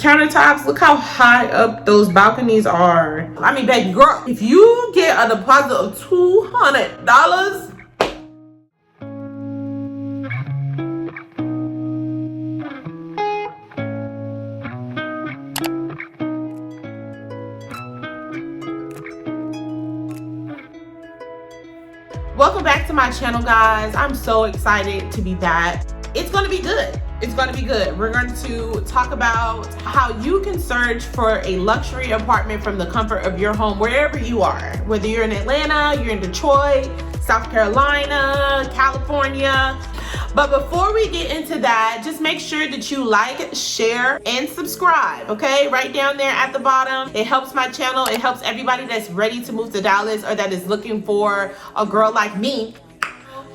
countertops. Look how high up those balconies are. I mean, baby girl, if you get a deposit of $200, welcome back to my channel, guys. I'm so excited to be back. It's gonna be good. It's gonna be good. We're going to talk about how you can search for a luxury apartment from the comfort of your home, wherever you are. Whether you're in Atlanta, you're in Detroit, South Carolina, California. But before we get into that, just make sure that you like, share, and subscribe, okay? Right down there at the bottom. It helps my channel. It helps everybody that's ready to move to Dallas or that is looking for a girl like me.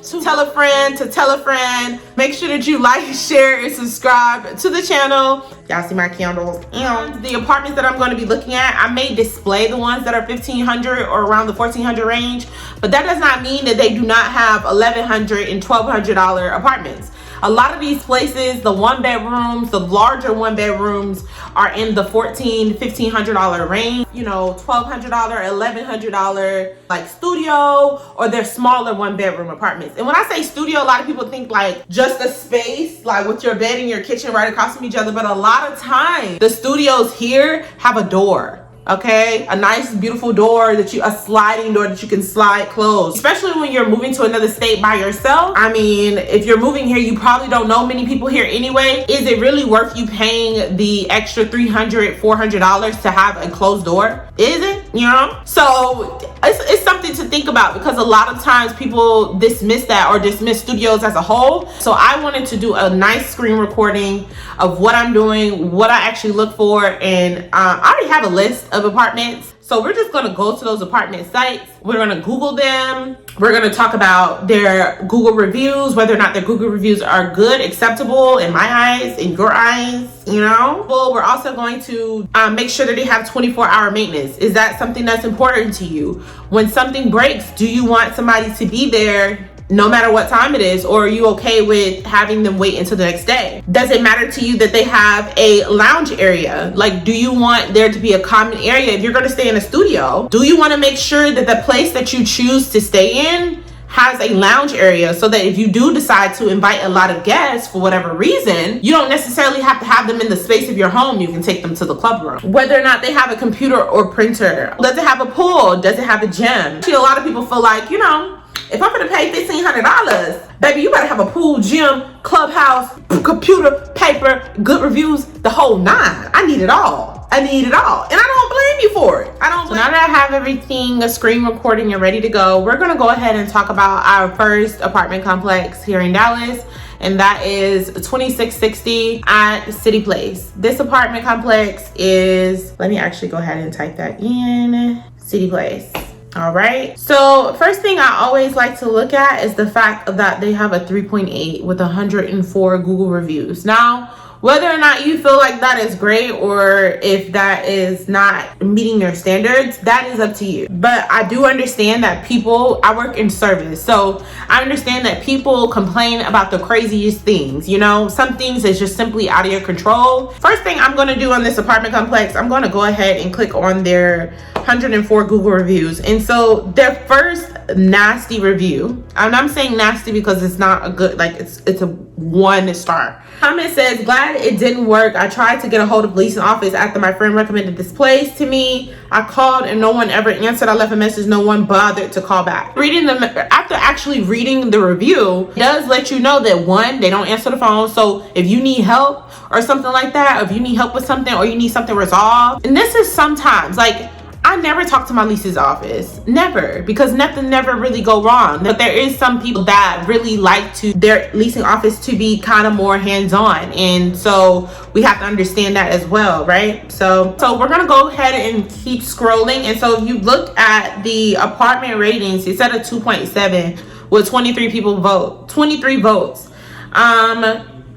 Tell a friend to tell a friend. Make sure that you like, share, and subscribe to the channel. Y'all see my candles. And the apartments that I'm going to be looking at, I may display the ones that are $1,500 or around the $1,400 range, but that does not mean that they do not have $1,100 and $1,200 apartments. A lot of these places, the one bedrooms, the larger one bedrooms are in the $1,400, $1,500 range. You know, $1,200, $1,100 like studio, or they're smaller one bedroom apartments. And when I say studio, a lot of people think like just a space, like with your bed and your kitchen right across from each other. But a lot of times the studios here have a door. Okay, a nice beautiful door a sliding door that you can slide closed, especially when you're moving to another state by yourself. I mean, if you're moving here, you probably don't know many people here anyway. Is it really worth you paying the extra $300, $400 to have a closed door? Is it? You know, so it's something to think about, because a lot of times people dismiss that or dismiss studios as a whole. So I wanted to do a nice screen recording of what I'm doing, what I actually look for, and I already have a list of apartments. So we're just gonna go to those apartment sites. We're gonna Google them. We're gonna talk about their Google reviews, whether or not their Google reviews are good, acceptable in my eyes, in your eyes, you know? Well, we're also going to make sure that they have 24-hour maintenance. Is that something that's important to you? When something breaks, do you want somebody to be there no matter what time it is, or are you okay with having them wait until the next day? Does it matter to you that they have a lounge area? Like, do you want there to be a common area? If you're gonna stay in a studio, do you wanna make sure that the place that you choose to stay in has a lounge area, so that if you do decide to invite a lot of guests for whatever reason, you don't necessarily have to have them in the space of your home. You can take them to the club room. Whether or not they have a computer or printer. Does it have a pool? Does it have a gym? See, a lot of people feel like, you know, if I'm gonna pay $1,500, baby, you better have a pool, gym, clubhouse, computer, paper, good reviews, the whole nine. I need it all. I need it all. And I don't blame you for it. So now that I have everything, a screen recording and ready to go, we're gonna go ahead and talk about our first apartment complex here in Dallas. And that is 2660 at City Place. This apartment complex is, let me actually go ahead and type that in, City Place. All right, so first thing I always like to look at is the fact that they have a 3.8 with 104 Google reviews. Now, whether or not you feel like that is great, or if that is not meeting your standards, that is up to you. But I do understand that people, I work in service, so I understand that people complain about the craziest things. You know, some things is just simply out of your control. First thing I'm gonna do on this apartment complex, I'm gonna go ahead and click on their 104 Google reviews. And so their first nasty review, and I'm saying nasty because it's not a good, like it's a 1 star. Comment says, glad it didn't work. I tried to get a hold of leasing office after my friend recommended this place to me. I called and no one ever answered. I left a message, no one bothered to call back. Reading them, after actually reading the review, it does let you know that 1, they don't answer the phone. So if you need help or something like that, or if you need help with something, or you need something resolved, and this is sometimes like, I never talk to my leases office, never, because nothing never really go wrong. But there is some people that really like to their leasing office to be kind of more hands-on, and so we have to understand that as well, right? So we're gonna go ahead and keep scrolling. And so if you look at the apartment ratings, it's at a 2.7 with 23 votes.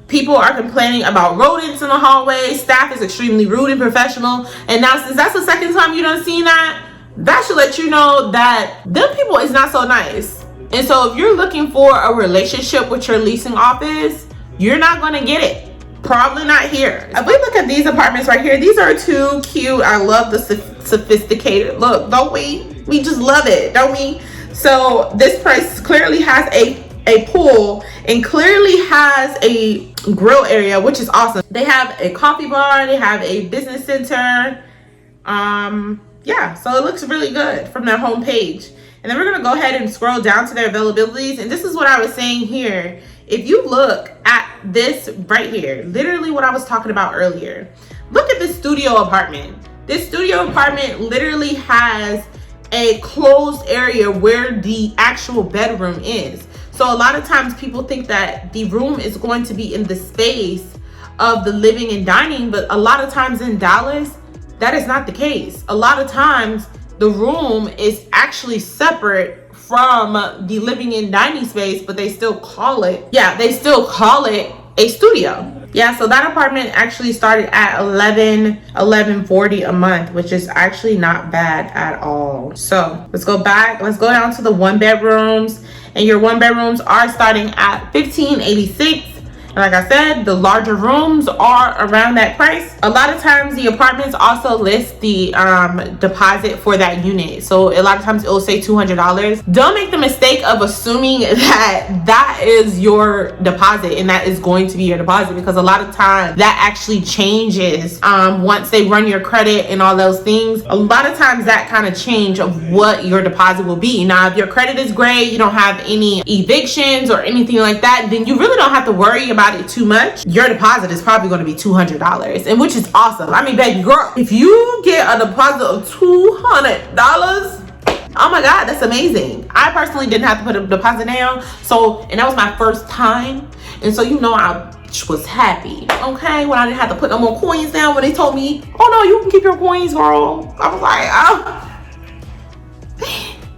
People are complaining about rodents in the hallway. Staff is extremely rude and professional. And now, since that's the second time you done seen that, that should let you know that them people is not so nice. And so if you're looking for a relationship with your leasing office, you're not going to get it. Probably not here. If we look at these apartments right here, these are too cute. I love the sophisticated look, don't we? We just love it, don't we? So this place clearly has a pool and clearly has a grill area, which is awesome. They have a coffee bar, they have a business center. Yeah, so it looks really good from their homepage. And then we're gonna go ahead and scroll down to their availabilities. And this is what I was saying here. If you look at this right here, literally what I was talking about earlier, look at this studio apartment. This studio apartment literally has a closed area where the actual bedroom is. So a lot of times people think that the room is going to be in the space of the living and dining, but a lot of times in Dallas, that is not the case. A lot of times the room is actually separate from the living and dining space, but they still call it, they still call it a studio. Yeah, so that apartment actually started at $1140 a month, which is actually not bad at all. So let's go back, let's go down to the 1-bedrooms, and your 1-bedrooms are starting at $1586. And like I said, the larger rooms are around that price. A lot of times the apartments also list the deposit for that unit. So a lot of times it will say $200. Don't make the mistake of assuming that that is your deposit and that is going to be your deposit, because a lot of times that actually changes once they run your credit and all those things. A lot of times that kind of change of what your deposit will be. Now, if your credit is great, you don't have any evictions or anything like that, then you really don't have to worry about it too much. Your deposit is probably going to be $200, and which is awesome. I mean, baby girl, if you get a deposit of $200, oh my god, that's amazing. I personally didn't have to put a deposit down, so, and that was my first time, and so you know I was happy, okay, when I didn't have to put no more coins down. When they told me, oh no, you can keep your coins, girl, I was like, oh,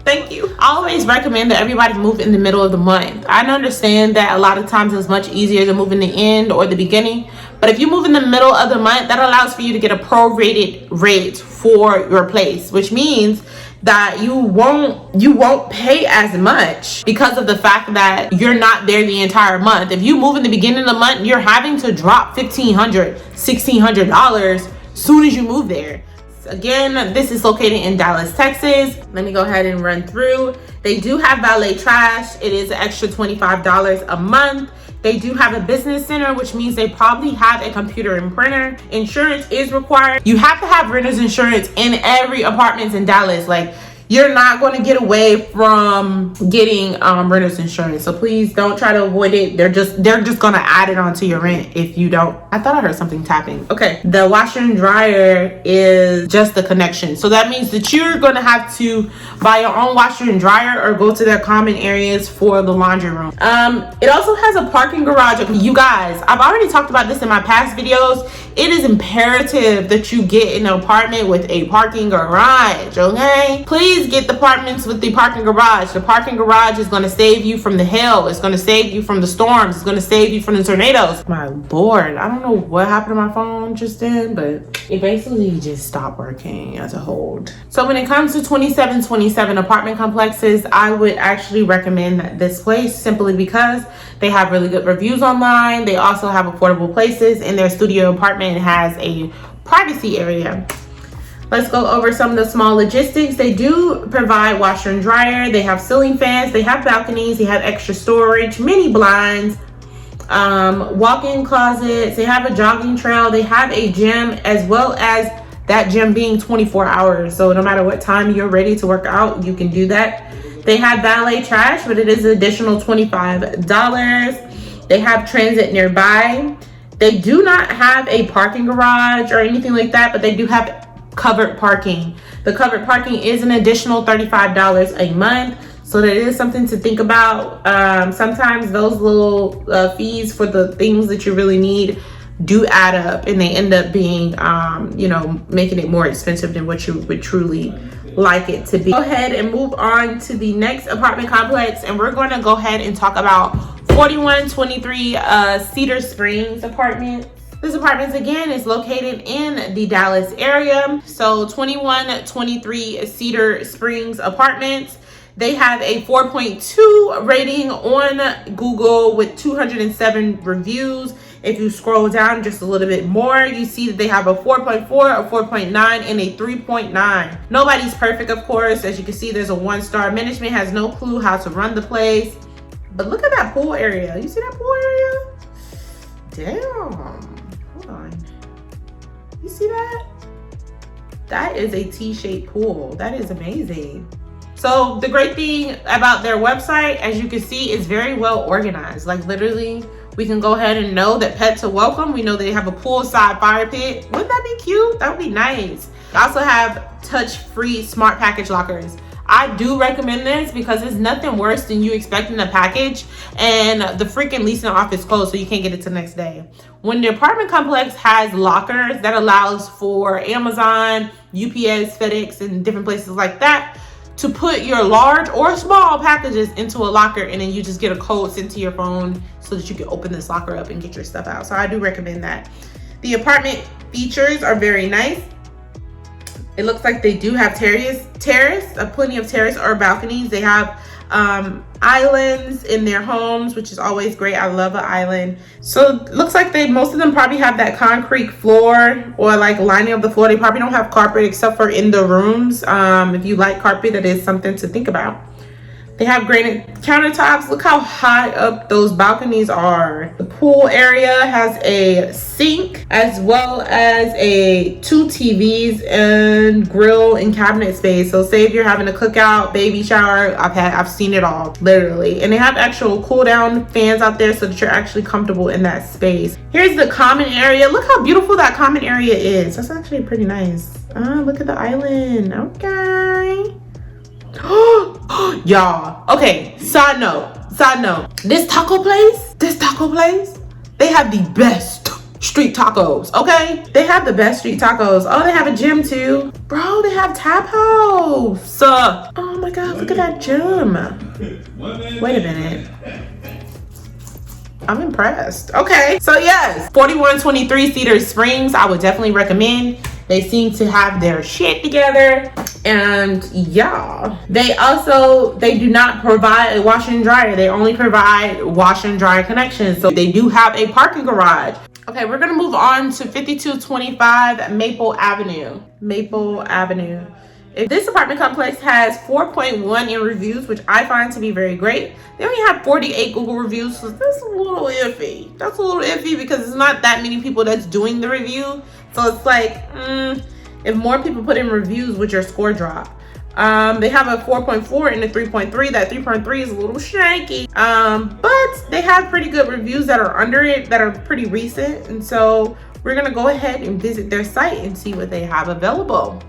thank you. I always recommend that everybody move in the middle of the month. I understand that a lot of times it's much easier to move in the end or the beginning, but if you move in the middle of the month, that allows for you to get a prorated rate for your place, which means that you won't pay as much because of the fact that you're not there the entire month. If you move in the beginning of the month, you're having to drop $1,500, $1,600 soon as you move there. Again, this is located in Dallas, Texas. Let me go ahead and run through. They do have valet trash. It is an extra $25 a month. They do have a business center, which means they probably have a computer and printer. Insurance is required. You have to have renter's insurance in every apartment in Dallas. Like, you're not going to get away from getting renter's insurance, so please don't try to avoid it. They're just going to add it onto your rent if you don't. I thought I heard something tapping. Okay, the washer and dryer is just the connection, so that means that you're going to have to buy your own washer and dryer or go to their common areas for the laundry room. It also has a parking garage. You guys, I've already talked about this in my past videos. It is imperative that you get an apartment with a parking garage, okay? Please get the apartments with the parking garage. The parking garage is going to save you from the hail. It's going to save you from the storms. It's going to save you from the tornadoes. My lord, I don't know what happened to my phone just then, but it basically just stopped working as a hold. So when it comes to 2727 apartment complexes, I would actually recommend this place simply because they have really good reviews online. They also have affordable places, and their studio apartment has a privacy area. Let's go over some of the small logistics. They do provide washer and dryer. They have ceiling fans. They have balconies. They have extra storage, mini blinds, walk-in closets. They have a jogging trail. They have a gym, as well as that gym being 24 hours. So no matter what time you're ready to work out, you can do that. They have valet trash, but it is an additional $25. They have transit nearby. They do not have a parking garage or anything like that, but they do have covered parking. The covered parking is an additional $35 a month, so that is something to think about. Sometimes those little fees for the things that you really need do add up, and they end up being making it more expensive than what you would truly like it to be. Go ahead and move on to the next apartment complex, and we're going to go ahead and talk about 4123 Cedar Springs apartment. This apartment again is located in the Dallas area. So 2123 Cedar Springs apartments. They have a 4.2 rating on Google with 207 reviews. If you scroll down just a little bit more, you see that they have a 4.4, a 4.9, and a 3.9. Nobody's perfect, of course. As you can see, there's a 1-star. Management has no clue how to run the place. But look at that pool area. You see that pool area? Damn. Hold on. You see that? That is a T-shaped pool. That is amazing. So the great thing about their website, as you can see, is very well organized. Like literally, we can go ahead and know that pets are welcome. We know they have a poolside fire pit. Wouldn't that be cute? That would be nice. They also have touch-free smart package lockers. I do recommend this because it's nothing worse than you expecting a package and the freaking leasing office closed so you can't get it till the next day. When the apartment complex has lockers, that allows for Amazon, UPS, FedEx, and different places like that to put your large or small packages into a locker, and then you just get a code sent to your phone so that you can open this locker up and get your stuff out. So I do recommend that. The apartment features are very nice. It looks like they do have terrace, plenty of terrace or balconies. They have islands in their homes, which is always great. I love an island. So it looks like most of them probably have that concrete floor or like lining of the floor. They probably don't have carpet except for in the rooms. If you like carpet, that is something to think about. They have granite countertops. Look how high up those balconies are. The pool area has a sink as well as two TVs and grill and cabinet space. So say if you're having a cookout, baby shower, I've seen it all, literally. And they have actual cool down fans out there so that you're actually comfortable in that space. Here's the common area. Look how beautiful that common area is. That's actually pretty nice. Look at the island. Okay. Y'all, okay, side note, this taco place, they have the best street tacos. Okay, they have the best street tacos. Oh, they have a gym too, bro. They have tap house. Oh my god, look at that gym. Wait a minute, I'm impressed. Okay, so yes, 4123 Cedar Springs, I would definitely recommend. They seem to have their shit together. And yeah, they do not provide a washer and dryer. They only provide washer and dryer connections. So they do have a parking garage. Okay, we're gonna move on to 5225 Maple Avenue. If this apartment complex has 4.1 in reviews, which I find to be very great. They only have 48 Google reviews, so that's a little iffy. That's a little iffy because it's not that many people that's doing the review. So it's like, if more people put in reviews, would your score drop? They have a 4.4 and a 3.3. That 3.3 is a little shaky, but they have pretty good reviews that are under it that are pretty recent. And so we're gonna go ahead and visit their site and see what they have available.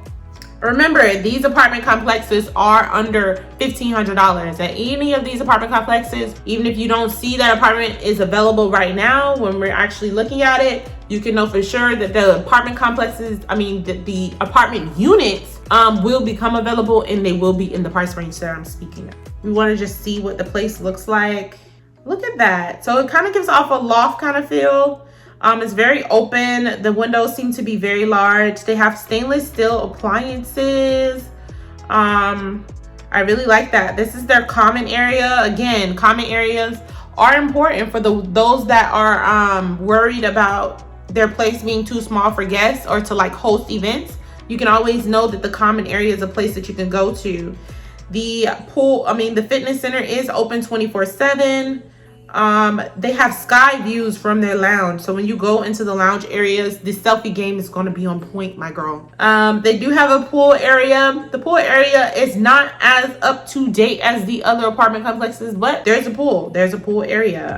Remember, these apartment complexes are under $1,500. At any of these apartment complexes, even if you don't see that apartment is available right now, when we're actually looking at it, you can know for sure that the apartment complexes, the apartment units will become available, and they will be in the price range that I'm speaking of. We want to just see what the place looks like. Look at that. So it kind of gives off a loft kind of feel. It's very open. The windows seem to be very large. They have stainless steel appliances. I really like that. This is their common area. Again, common areas are important for those that are worried about their place being too small for guests or to like host events. You can always know that the common area is a place that you can go to. The the fitness center is open 24/7. They have sky views from their lounge, so when you go into the lounge areas, the selfie game is going to be on point, my girl. They do have a pool area. The pool area is not as up to date as the other apartment complexes, but there's a pool area.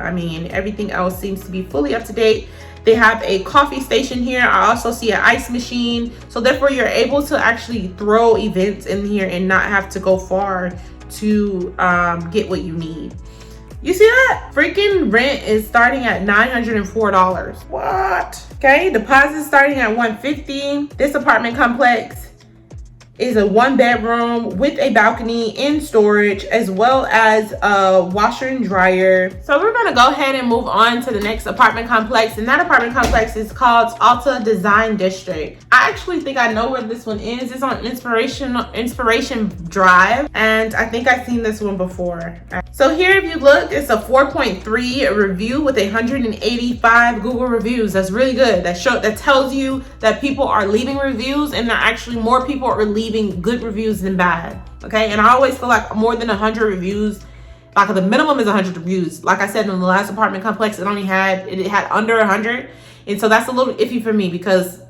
Everything else seems to be fully up to date. They have a coffee station here. I also see an ice machine, so therefore you're able to actually throw events in here and not have to go far to get what you need. You see that? Freaking rent is starting at $904. What? Okay, deposit starting at $150. This apartment complex Is a 1-bedroom with a balcony in storage, as well as a washer and dryer. So we're gonna go ahead and move on to the next apartment complex, and that apartment complex is called Ulta Design District. I actually think I know where this one is. It's on Inspiration Drive, and I think I've seen this one before. So here, if you look, it's a 4.3 review with 185 Google reviews. That's really good. That tells you that people are leaving reviews, and there are actually more people are leaving good reviews than bad. Okay, and I always feel like more than 100 reviews, like the minimum is 100 reviews. Like I said, in the last apartment complex, it had under 100, and so that's a little iffy for me because.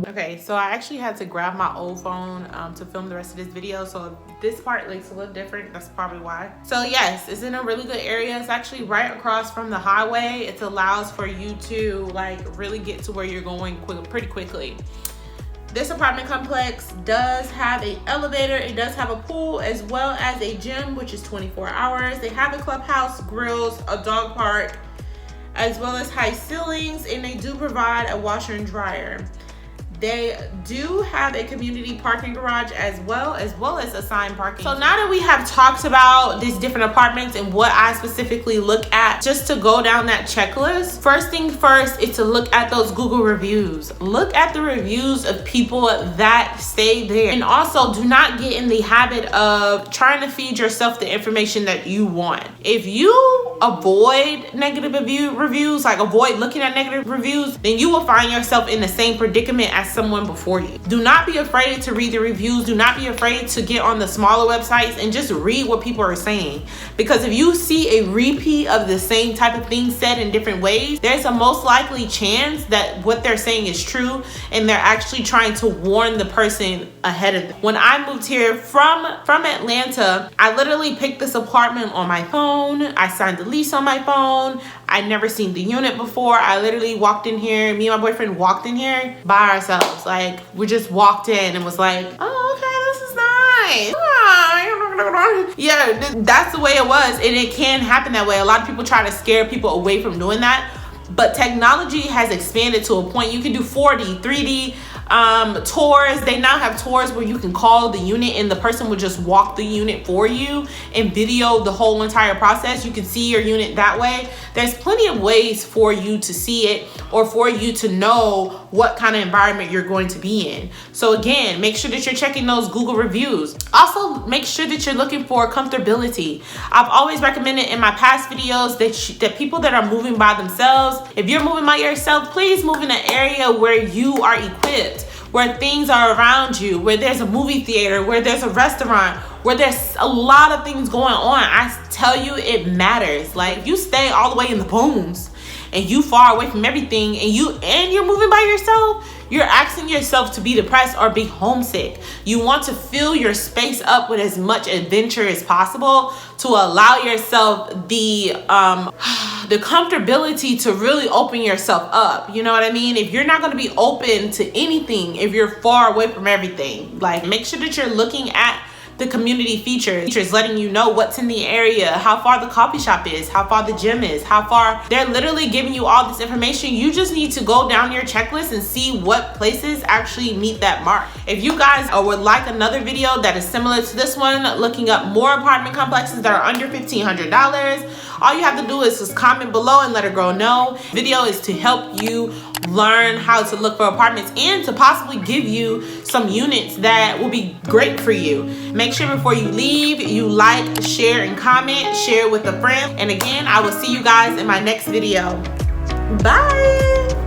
Okay, so I actually had to grab my old phone to film the rest of this video, so if this part looks a little different, that's probably why. So yes, it's in a really good area. It's actually right across from the highway. It allows for you to like really get to where you're going pretty quickly. This apartment complex does have an elevator. It does have a pool as well as a gym, which is 24 hours. They have a clubhouse, grills, a dog park, as well as high ceilings, and they do provide a washer and dryer. They do have a community parking garage as well as assigned parking. So now that we have talked about these different apartments and what I specifically look at, just to go down that checklist, first thing first is to look at those Google reviews. Look at the reviews of people that stay there. And also, do not get in the habit of trying to feed yourself the information that you want. If you avoid negative reviews, like avoid looking at negative reviews, then you will find yourself in the same predicament as someone before you. Do not be afraid to read the reviews. Do not be afraid to get on the smaller websites and just read what people are saying. Because if you see a repeat of the same type of thing said in different ways, there's a most likely chance that what they're saying is true and they're actually trying to warn the person ahead of them. When I moved here from Atlanta, I literally picked this apartment on my phone. I signed the lease on my phone. I'd never seen the unit before. I literally walked in here. Me and my boyfriend walked in here by ourselves. Like, we just walked in and was like, oh, okay, this is nice. Yeah, that's the way it was. And it can happen that way. A lot of people try to scare people away from doing that. But technology has expanded to a point you can do 4D, 3D tours. They now have tours where you can call the unit and the person will just walk the unit for you and video the whole entire process. You can see your unit that way. There's plenty of ways for you to see it or for you to know what kind of environment you're going to be in. So again, make sure that you're checking those Google reviews. Also, make sure that you're looking for comfortability. I've always recommended in my past videos that people that are moving by themselves, if you're moving by yourself, please move in an area where you are equipped, where things are around you, where there's a movie theater, where there's a restaurant, where there's a lot of things going on. I tell you, it matters. Like, if you stay all the way in the booms and you far away from everything and you're moving by yourself, you're asking yourself to be depressed or be homesick. You want to fill your space up with as much adventure as possible to allow yourself the comfortability to really open yourself up. You know what I mean? If you're not going to be open to anything, if you're far away from everything, like, make sure that you're looking at the community features letting you know what's in the area, how far the coffee shop is, how far the gym is, how far. They're literally giving you all this information. You just need to go down your checklist and see what places actually meet that mark. If you guys would like another video that is similar to this one, looking up more apartment complexes that are under $1,500, all you have to do is just comment below and let a girl know. Video is to help you learn how to look for apartments and to possibly give you some units that will be great for you. Make sure before you leave, you like, share, and comment. Share with a friend. And again, I will see you guys in my next video. Bye.